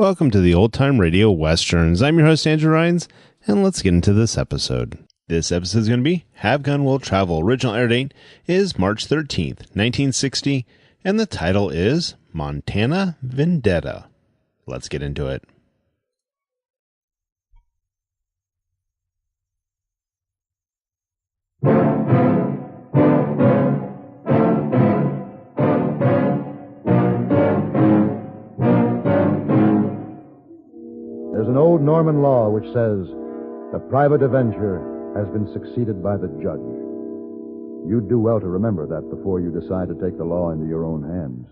Welcome to the Old Time Radio Westerns. I'm your host, Andrew Rhynes, and let's get into this episode. This episode is going to be Have Gun Will Travel. Original air date is March 13th, 1960, and the title is Montana Vendetta. Let's get into it. There's an old Norman law which says the private avenger has been succeeded by the judge. You'd do well to remember that before you decide to take the law into your own hands.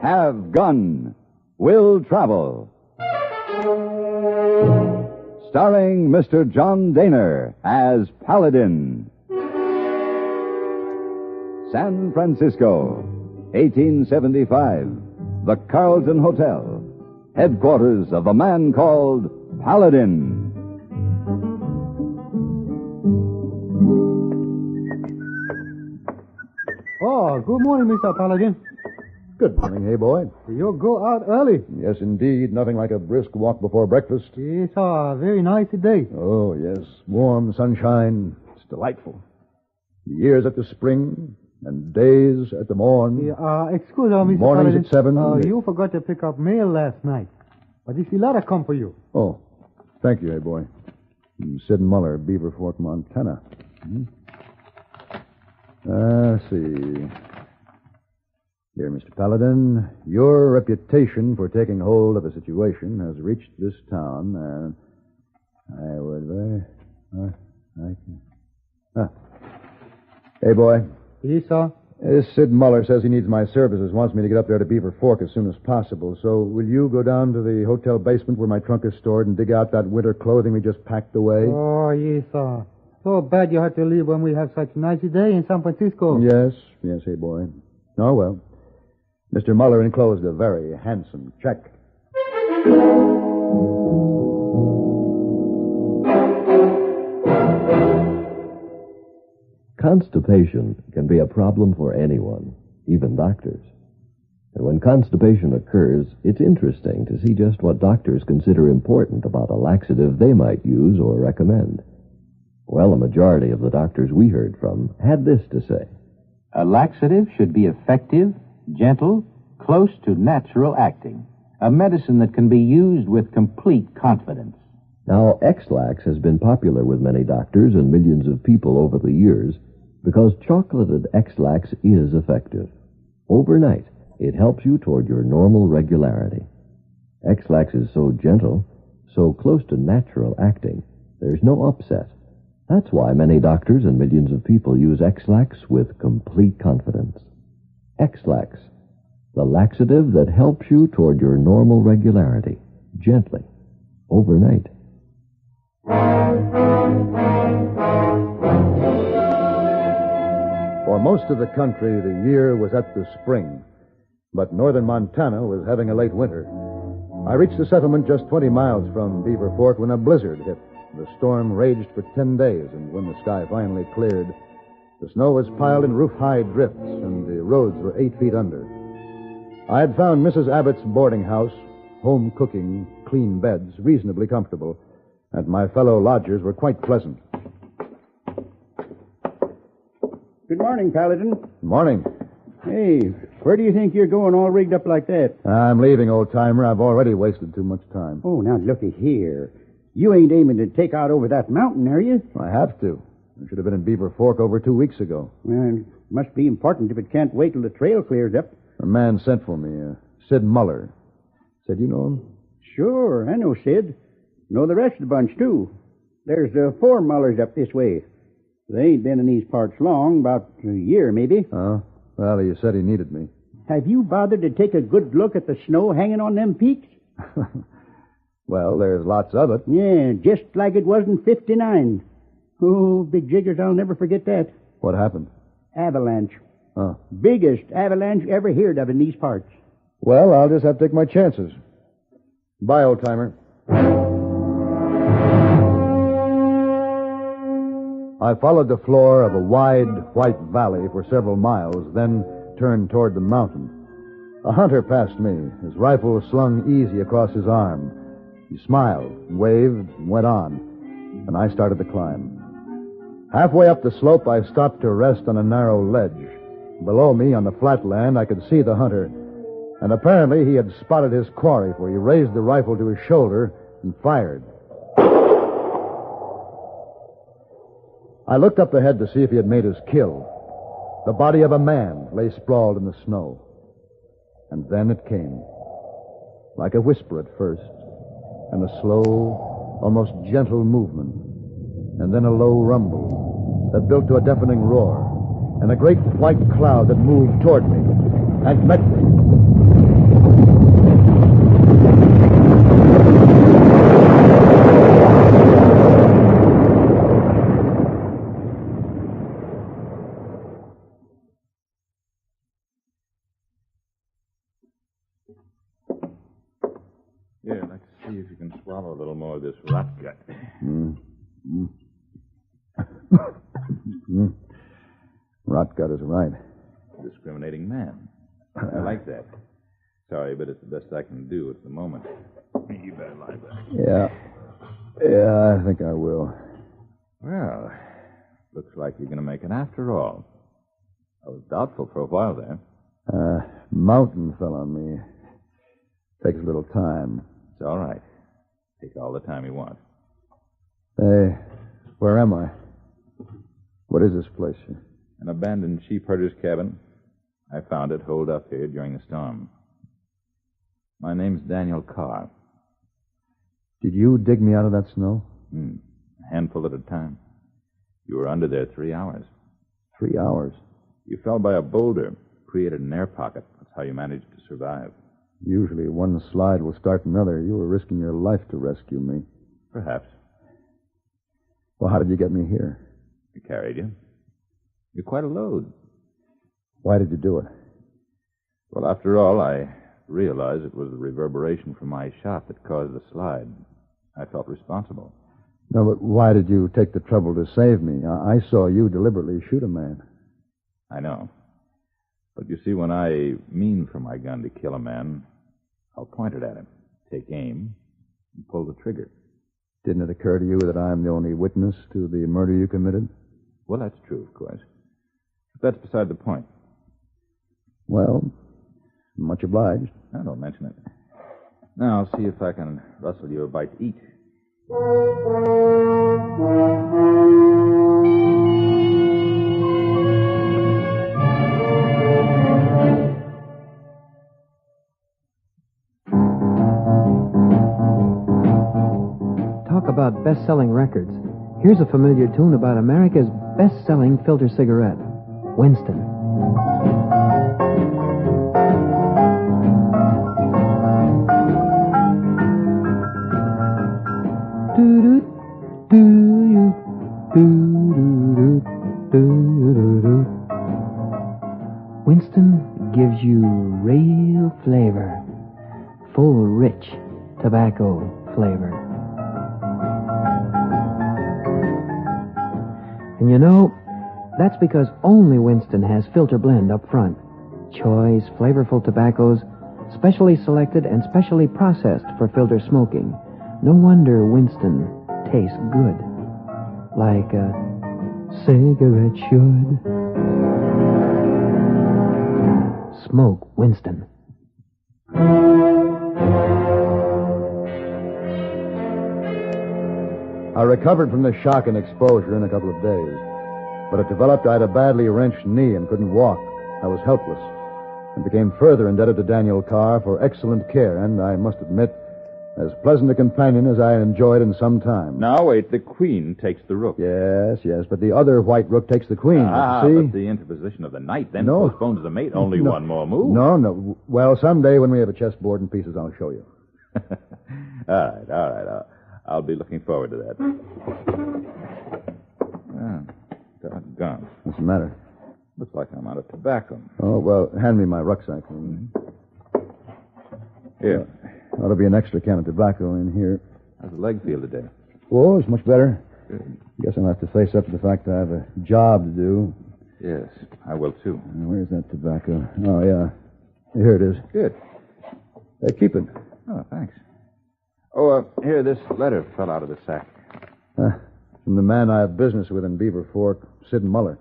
Have Gun Will Travel. Starring Mr. John Dehner as Paladin. San Francisco, 1875. The Carlton Hotel, headquarters of a man called Paladin. Oh, good morning, Mr. Paladin. Good morning, Heyboy. You go out early. Yes, indeed. Nothing like a brisk walk before breakfast. It's a very nice day. Oh, yes. Warm sunshine. It's delightful. Years at the spring and days at the morn. Excuse me, Mr. Mornings Paladin. at 7. You forgot to pick up mail last night. But this letter come for you. Oh, thank you, Heyboy. Sid Muller, Beaver Fork, Montana. Let's see. Dear Mr. Paladin, your reputation for taking hold of a situation has reached this town, and I would very... Hey, boy. Yes, sir. This Sid Muller says he needs my services, wants me to get up there to Beaver Fork as soon as possible. So will you go down to the hotel basement where my trunk is stored and dig out that winter clothing we just packed away? Oh, yes, sir. So bad you had to leave when we have such a nice day in San Francisco. Yes, hey, boy. Oh, well. Mr. Muller enclosed a very handsome check. Constipation can be a problem for anyone, even doctors. And when constipation occurs, it's interesting to see just what doctors consider important about a laxative they might use or recommend. Well, a majority of the doctors we heard from had this to say. A laxative should be effective, gentle, close to natural acting. A medicine that can be used with complete confidence. Now, X-Lax has been popular with many doctors and millions of people over the years because chocolated X-Lax is effective. Overnight, it helps you toward your normal regularity. X-Lax is so gentle, so close to natural acting, there's no upset. That's why many doctors and millions of people use X-Lax with complete confidence. X-Lax, the laxative that helps you toward your normal regularity, gently, overnight. For most of the country, the year was at the spring, but northern Montana was having a late winter. I reached the settlement just 20 miles from Beaver Fork when a blizzard hit. The storm raged for 10 days, and when the sky finally cleared, the snow was piled in roof-high drifts, and the roads were 8 feet under. I had found Mrs. Abbott's boarding house, home cooking, clean beds, reasonably comfortable, and my fellow lodgers were quite pleasant. Good morning, Paladin. Morning. Hey, where do you think you're going all rigged up like that? I'm leaving, old-timer. I've already wasted too much time. Oh, now looky here. You ain't aiming to take out over that mountain, are you? I have to. I should have been in Beaver Fork over 2 weeks ago. Well, it must be important if it can't wait till the trail clears up. A man sent for me, Sid Muller. Said you know him? Sure, I know Sid. Know the rest of the bunch, too. There's 4 Mullers up this way. They ain't been in these parts long, about a year, maybe. Oh? Well, he said he needed me. Have you bothered to take a good look at the snow hanging on them peaks? Well, there's lots of it. Yeah, just like it was in 59. Oh, big jiggers, I'll never forget that. What happened? Avalanche. Oh. Biggest avalanche ever heard of in these parts. Well, I'll just have to take my chances. Bye, old-timer. I followed the floor of a wide, white valley for several miles, then turned toward the mountain. A hunter passed me, his rifle slung easy across his arm. He smiled, waved, and went on, and I started to climb. Halfway up the slope, I stopped to rest on a narrow ledge. Below me, on the flat land, I could see the hunter, and apparently he had spotted his quarry, for he raised the rifle to his shoulder and fired. I looked up ahead to see if he had made his kill. The body of a man lay sprawled in the snow. And then it came. Like a whisper at first, and a slow, almost gentle movement, and then a low rumble that built to a deafening roar, and a great white cloud that moved toward me and met me. Here, let's see if you can swallow a little more of this rot gut. Rot gut is right. Discriminating man. I like that. Sorry, but it's the best I can do at the moment. You better lie back. Yeah, I think I will. Well, looks like you're going to make it after all. I was doubtful for a while there. Mountain fell on me. Takes a little time. It's all right. Take all the time you want. Hey, where am I? What is this place? An abandoned sheep herder's cabin. I found it holed up here during the storm. My name's Daniel Carr. Did you dig me out of that snow? A handful at a time. You were under there 3 hours. 3 hours? You fell by a boulder, created an air pocket. That's how you managed to survive. Usually one slide will start another. You were risking your life to rescue me. Perhaps. Well, how did you get me here? I carried you. You're quite a load. Why did you do it? Well, after all, I realized it was the reverberation from my shot that caused the slide. I felt responsible. No, but why did you take the trouble to save me? I saw you deliberately shoot a man. I know. But you see, when I mean for my gun to kill a man, I'll point it at him, take aim, and pull the trigger. Didn't it occur to you that I'm the only witness to the murder you committed? Well, that's true, of course. But that's beside the point. Well, much obliged. Now, don't mention it. Now, I'll see if I can rustle you a bite to eat. Talk about best-selling records. Here's a familiar tune about America's best-selling filter cigarette, Winston. Winston gives you real flavor, full, rich tobacco flavor. And you know, that's because only Winston has filter blend up front. Choice, flavorful tobaccos, specially selected and specially processed for filter smoking. No wonder Winston tastes good. Like a cigarette should. Smoke Winston. I recovered from the shock and exposure in a couple of days. But it developed I had a badly wrenched knee and couldn't walk. I was helpless and became further indebted to Daniel Carr for excellent care and, I must admit, as pleasant a companion as I had enjoyed in some time. Now, wait, the queen takes the rook. Yes, but the other white rook takes the queen. See? But the interposition of the knight then postpones the mate. Only one more move. No. Well, someday when we have a chessboard and pieces, I'll show you. All right. I'll be looking forward to that. Doggone. What's the matter? Looks like I'm out of tobacco. Oh, well, hand me my rucksack. Here. Ought to be an extra can of tobacco in here. How's the leg feel today? Oh, it's much better. Good. Guess I'll have to face up to the fact that I have a job to do. Yes, I will, too. Where's that tobacco? Oh, yeah. Here it is. Good. Keep it. Oh, thanks. Oh, here, this letter fell out of the sack. From the man I have business with in Beaver Fork, Sid Muller.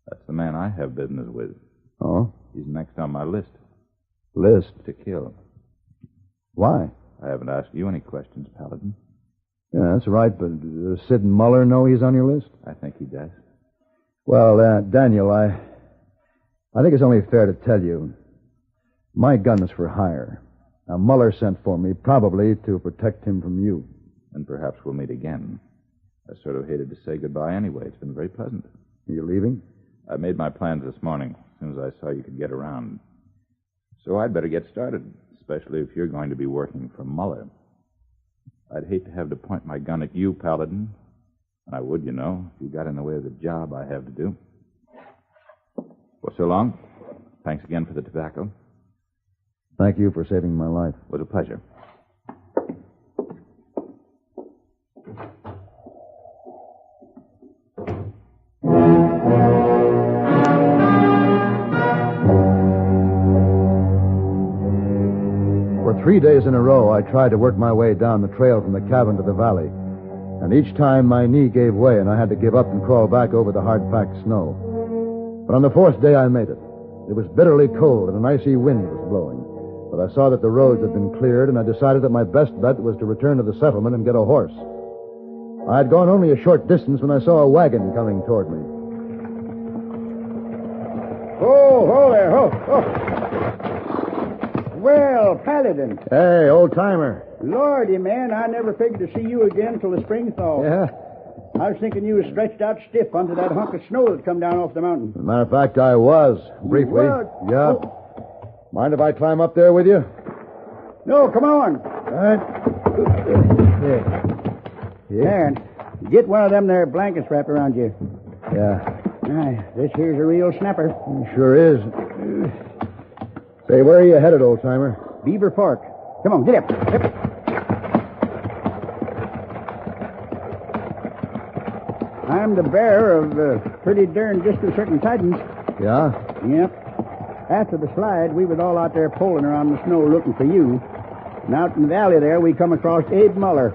That's the man I have business with. Oh? He's next on my list. List? To kill. Why? I haven't asked you any questions, Paladin. Yeah, that's right, but does Sid Muller know he's on your list? I think he does. Well, Daniel, I think it's only fair to tell you. My gun is for hire. Now, Muller sent for me, probably to protect him from you. And perhaps we'll meet again. I sort of hated to say goodbye anyway. It's been very pleasant. Are you leaving? I made my plans this morning, as soon as I saw you could get around. So I'd better get started, especially if you're going to be working for Muller. I'd hate to have to point my gun at you, Paladin. And I would, you know, if you got in the way of the job I have to do. Well, so long. Thanks again for the tobacco. Thank you for saving my life. It was a pleasure. For 3 days in a row, I tried to work my way down the trail from the cabin to the valley. And each time my knee gave way and I had to give up and crawl back over the hard-packed snow. But on the 4th day, I made it. It was bitterly cold and an icy wind was blowing. But I saw that the roads had been cleared, and I decided that my best bet was to return to the settlement and get a horse. I had gone only a short distance when I saw a wagon coming toward me. Oh, there, Well, Paladin. Hey, old-timer. Lordy, man, I never figured to see you again till the spring thaw. Yeah? I was thinking you was stretched out stiff under that hunk of snow that come down off the mountain. As a matter of fact, I was, briefly. What? Yeah. Oh. Mind if I climb up there with you? No, come on. All right. There, get one of them there blankets wrapped around you. Yeah. This here's a real snapper. Sure is. Say, where are you headed, old-timer? Beaver Fork. Come on, get up. I'm the bearer of pretty darn disconcerting tidings. Yeah? Yep. After the slide, we was all out there poling around the snow looking for you. And out in the valley there, we come across Abe Muller,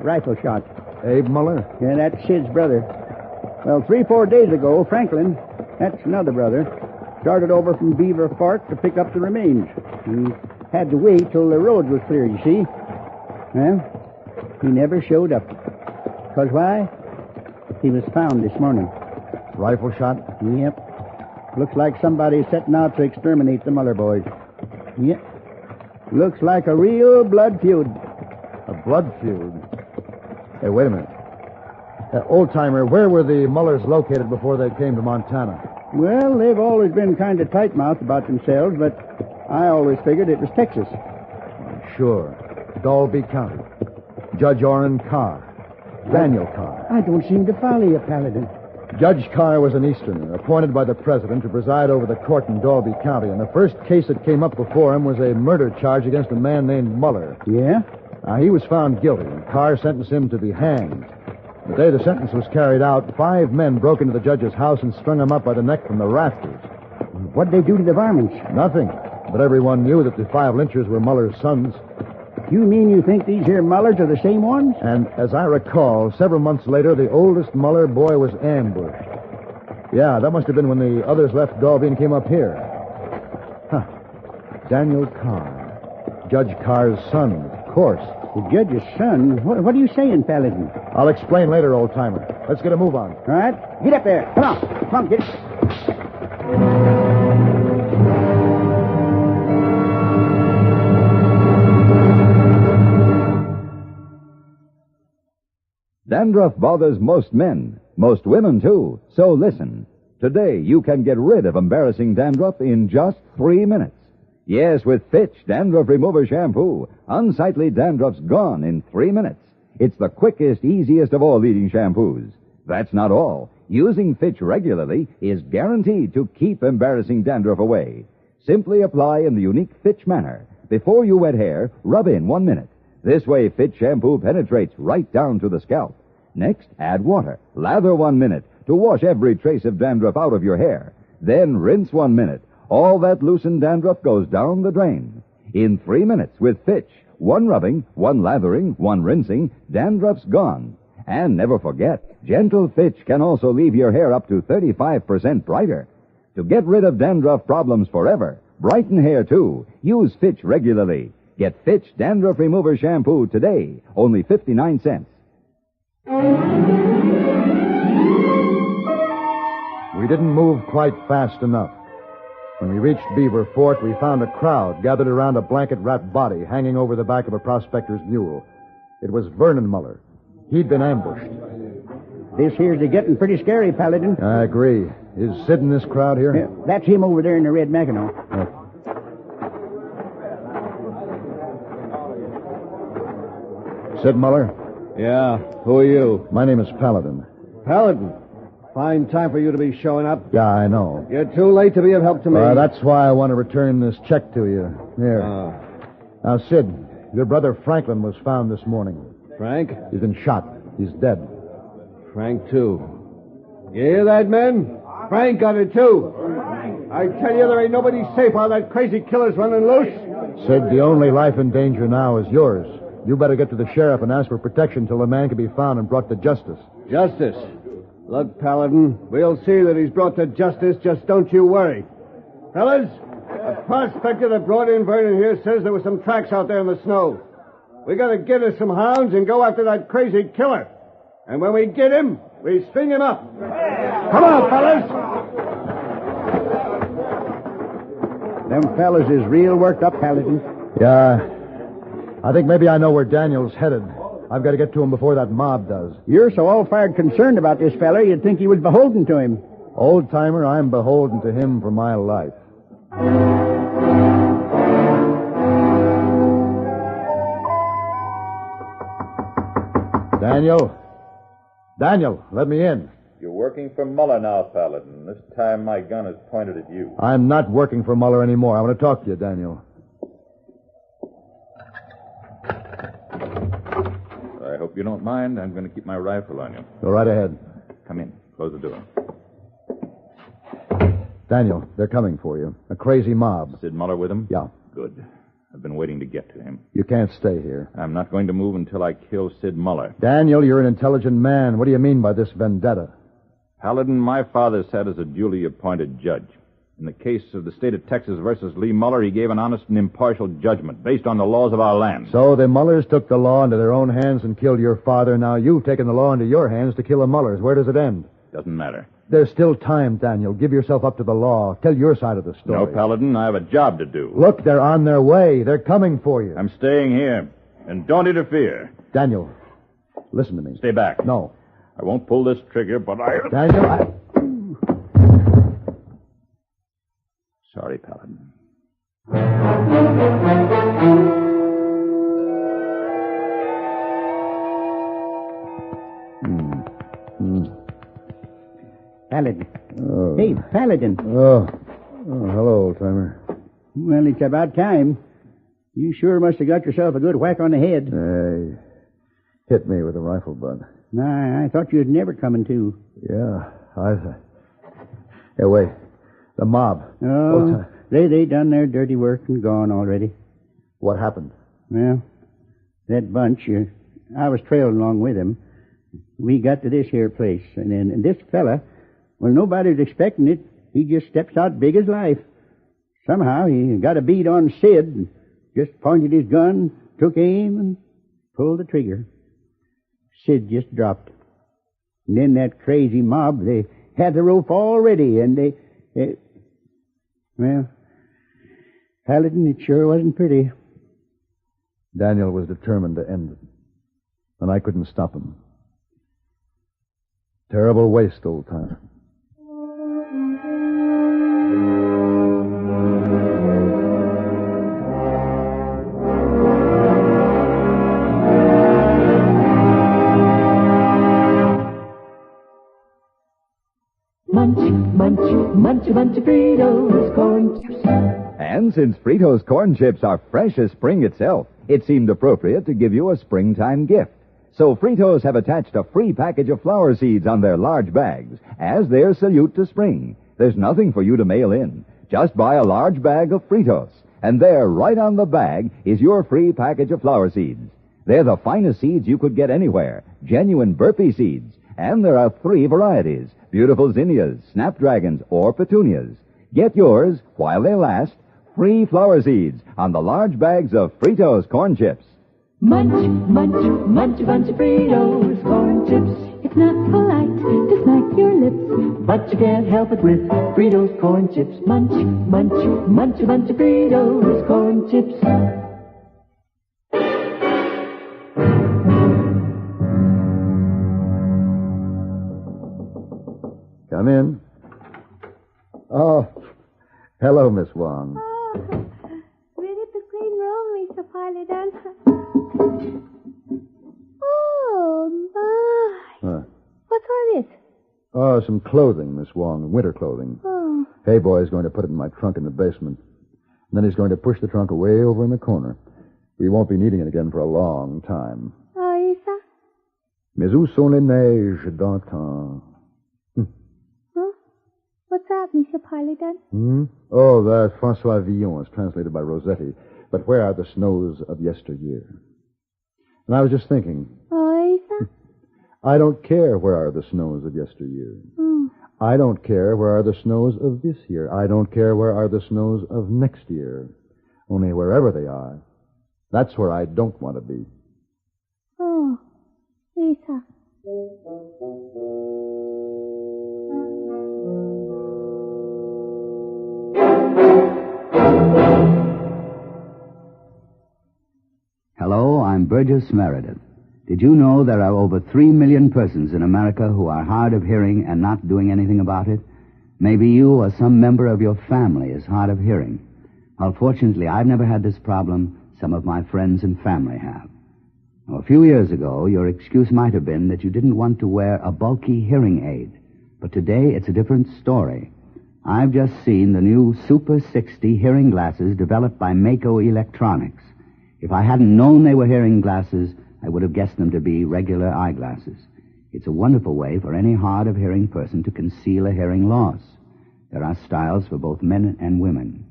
rifle shot. Abe Muller? Yeah, that's Sid's brother. Well, 3-4 days ago, Franklin, that's another brother, started over from Beaver Fork to pick up the remains. He had to wait till the road was clear, you see. Well, he never showed up. 'Cause why? He was found this morning. Rifle shot? Yep. Looks like somebody's setting out to exterminate the Muller boys. Yep. Looks like a real blood feud. A blood feud? Hey, wait a minute. Old-timer, where were the Mullers located before they came to Montana? Well, they've always been kind of tight-mouthed about themselves, but I always figured it was Texas. Sure. Dalby County. Judge Orrin Carr. Daniel Carr. I don't seem to follow you, Paladin. Judge Carr was an Easterner, appointed by the president to preside over the court in Dalby County, and the first case that came up before him was a murder charge against a man named Muller. Yeah? He was found guilty, and Carr sentenced him to be hanged. The day the sentence was carried out, 5 men broke into the judge's house and strung him up by the neck from the rafters. What'd they do to the varmints? Nothing, but everyone knew that the 5 lynchers were Muller's sons. You mean you think these here Mullers are the same ones? And as I recall, several months later, the oldest Muller boy was ambushed. Yeah, that must have been when the others left Dalby and came up here. Daniel Carr. Judge Carr's son, of course. The judge's son? What are you saying, Paladin? I'll explain later, old-timer. Let's get a move on. All right. Get up there. Come on, get it. Dandruff bothers most men, most women, too. So listen. Today, you can get rid of embarrassing dandruff in just 3 minutes. Yes, with Fitch Dandruff Remover Shampoo, unsightly dandruff's gone in 3 minutes. It's the quickest, easiest of all leading shampoos. That's not all. Using Fitch regularly is guaranteed to keep embarrassing dandruff away. Simply apply in the unique Fitch manner. Before you wet hair, rub in 1 minute. This way, Fitch shampoo penetrates right down to the scalp. Next, add water. Lather 1 minute to wash every trace of dandruff out of your hair. Then rinse 1 minute. All that loosened dandruff goes down the drain. In 3 minutes with Fitch. 1 rubbing, 1 lathering, 1 rinsing, dandruff's gone. And never forget, gentle Fitch can also leave your hair up to 35% brighter. To get rid of dandruff problems forever, brighten hair too, use Fitch regularly. Get Fitch Dandruff Remover Shampoo today, only 59 cents. We didn't move quite fast enough. When we reached Beaver Fort, we found a crowd gathered around a blanket-wrapped body hanging over the back of a prospector's mule. It was Vernon Muller. He'd been ambushed. This here's getting pretty scary, Paladin. I agree. Is Sid in this crowd here? Yeah, that's him over there in the red Mackinaw. Sid Muller? Yeah, who are you? My name is Paladin. Paladin. Fine time for you to be showing up. Yeah, I know. You're too late to be of help to me. That's why I want to return this check to you. Here. Now, Sid, your brother Franklin was found this morning. Frank? He's been shot. He's dead. Frank, too. You hear that, men? Frank got it, too. I tell you, there ain't nobody safe while that crazy killer's running loose. Sid, the only life in danger now is yours. You better get to the sheriff and ask for protection till the man can be found and brought to justice. Justice? Look, Paladin, we'll see that he's brought to justice. Just don't you worry. Fellas, a prospector that brought in Vernon here says there were some tracks out there in the snow. We gotta get us some hounds and go after that crazy killer. And when we get him, we string him up. Come on, fellas! Them fellas is real worked up, Paladin. Yeah. I think maybe I know where Daniel's headed. I've got to get to him before that mob does. You're so all-fired concerned about this fella, you'd think you was beholden to him. Old-timer, I'm beholden to him for my life. Daniel, let me in. You're working for Muller now, Paladin. This time my gun is pointed at you. I'm not working for Muller anymore. I want to talk to you, Daniel. I hope you don't mind. I'm going to keep my rifle on you. Go right ahead. Come in. Close the door. Daniel, they're coming for you. A crazy mob. Sid Muller with him? Yeah. Good. I've been waiting to get to him. You can't stay here. I'm not going to move until I kill Sid Muller. Daniel, you're an intelligent man. What do you mean by this vendetta? Paladin, my father sat as a duly appointed judge. In the case of the state of Texas versus Lee Muller, he gave an honest and impartial judgment based on the laws of our land. So the Mullers took the law into their own hands and killed your father. Now you've taken the law into your hands to kill the Mullers. Where does it end? Doesn't matter. There's still time, Daniel. Give yourself up to the law. Tell your side of the story. No, Paladin, I have a job to do. Look, they're on their way. They're coming for you. I'm staying here. And don't interfere. Daniel, listen to me. Stay back. No. I won't pull this trigger, but I... Daniel, Sorry, Paladin. Paladin. Oh. Hey, Paladin. Oh, hello, old-timer. Well, it's about time. You sure must have got yourself a good whack on the head. Hey, hit me with a rifle butt. Nah, I thought you'd never coming to. Yeah, Hey, wait. The mob. Oh, they done their dirty work and gone already. What happened? Well, that bunch, I was trailing along with him. We got to this here place, and this fella, well, nobody was expecting it. He just steps out big as life. Somehow he got a bead on Sid, and just pointed his gun, took aim, and pulled the trigger. Sid just dropped. And then that crazy mob, they had the rope all ready, and they well, Paladin, it sure wasn't pretty. Daniel was determined to end it, and I couldn't stop him. Terrible waste, old timer. Munch Fritos corn chips. And since Fritos corn chips are fresh as spring itself, it seemed appropriate to give you a springtime gift. So Fritos have attached a free package of flower seeds on their large bags as their salute to spring. There's nothing for you to mail in. Just buy a large bag of Fritos, and there, right on the bag, is your free package of flower seeds. They're the finest seeds you could get anywhere, genuine burpee seeds, and there are 3 varieties, beautiful zinnias, snapdragons, or petunias. Get yours, while they last, free flower seeds on the large bags of Fritos corn chips. Munch, munch, munch a bunch of Fritos corn chips. It's not polite to smack your lips, but you can't help it with Fritos corn chips. Munch, munch, munch a bunch of Fritos corn chips. Come in. Oh, hello, Miss Wong. Oh, ready to clean room, Mr. Paladin. Oh, my. What's all this? Oh, some clothing, Miss Wong, winter clothing. Oh. Heyboy is going to put it in my trunk in the basement. And then he's going to push the trunk away over in the corner. We won't be needing it again for a long time. Oh, is that? Mais où sont les neiges d'antan? Huh? What's that, Mr. Paladin? Oh, that's Francois Villon. It's translated by Rossetti. But where are the snows of yesteryear? And I was just thinking. Oh, is that? I don't care where are the snows of yesteryear. I don't care where are the snows of this year. I don't care where are the snows of next year. Only wherever they are, that's where I don't want to be. Oh, Lisa. Hello, I'm Burgess Meredith. Did you know there are over 3 million persons in America who are hard of hearing and not doing anything about it? Maybe you or some member of your family is hard of hearing. Well, fortunately, I've never had this problem. Some of my friends and family have. Now, a few years ago, your excuse might have been that you didn't want to wear a bulky hearing aid. But today, it's a different story. I've just seen the new Super 60 hearing glasses developed by Mako Electronics. If I hadn't known they were hearing glasses, I would have guessed them to be regular eyeglasses. It's a wonderful way for any hard-of-hearing person to conceal a hearing loss. There are styles for both men and women.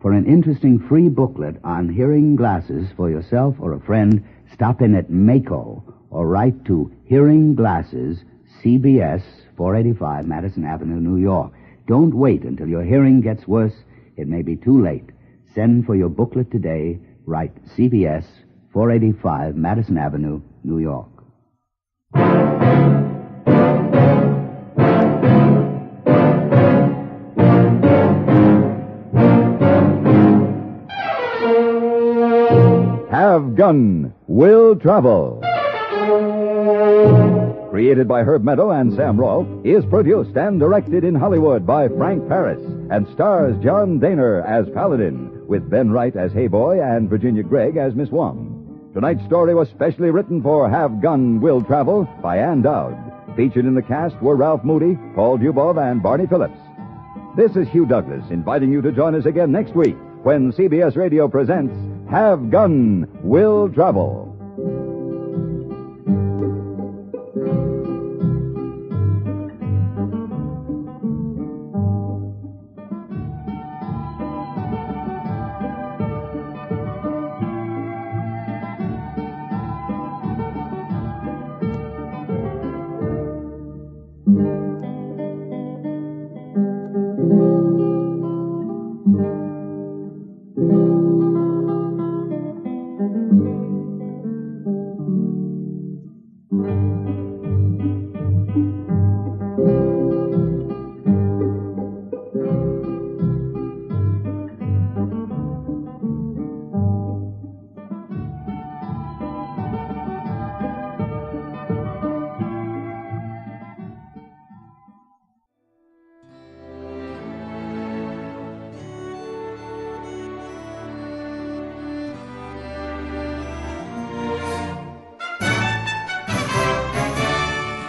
For an interesting free booklet on hearing glasses for yourself or a friend, stop in at Mako or write to Hearing Glasses, CBS, 485 Madison Avenue, New York. Don't wait until your hearing gets worse. It may be too late. Send for your booklet today. Write CBS, 485 Madison Avenue, New York. Have Gun Will Travel. Created by Herb Meadow and Sam Rolfe, is produced and directed in Hollywood by Frank Paris and stars John Dehner as Paladin, with Ben Wright as Heyboy and Virginia Gregg as Miss Wong. Tonight's story was specially written for Have Gun Will Travel by Ann Dowd. Featured in the cast were Ralph Moody, Paul Dubov, and Barney Phillips. This is Hugh Douglas inviting you to join us again next week when CBS Radio presents Have Gun Will Travel.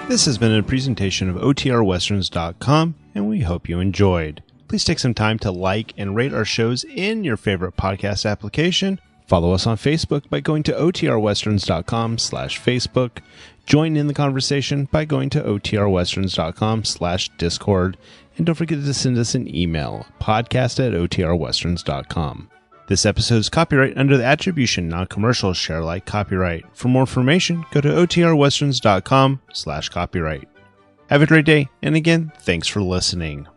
This has been a presentation of OTRWesterns.com, and we hope you enjoyed. Please take some time to like and rate our shows in your favorite podcast application. Follow us on Facebook by going to otrwesterns.com/Facebook. Join in the conversation by going to otrwesterns.com/Discord. And don't forget to send us an email, podcast@otrwesterns.com. This episode is copyright under the attribution, non-commercial, share alike copyright. For more information, go to otrwesterns.com/copyright. Have a great day, and again, thanks for listening.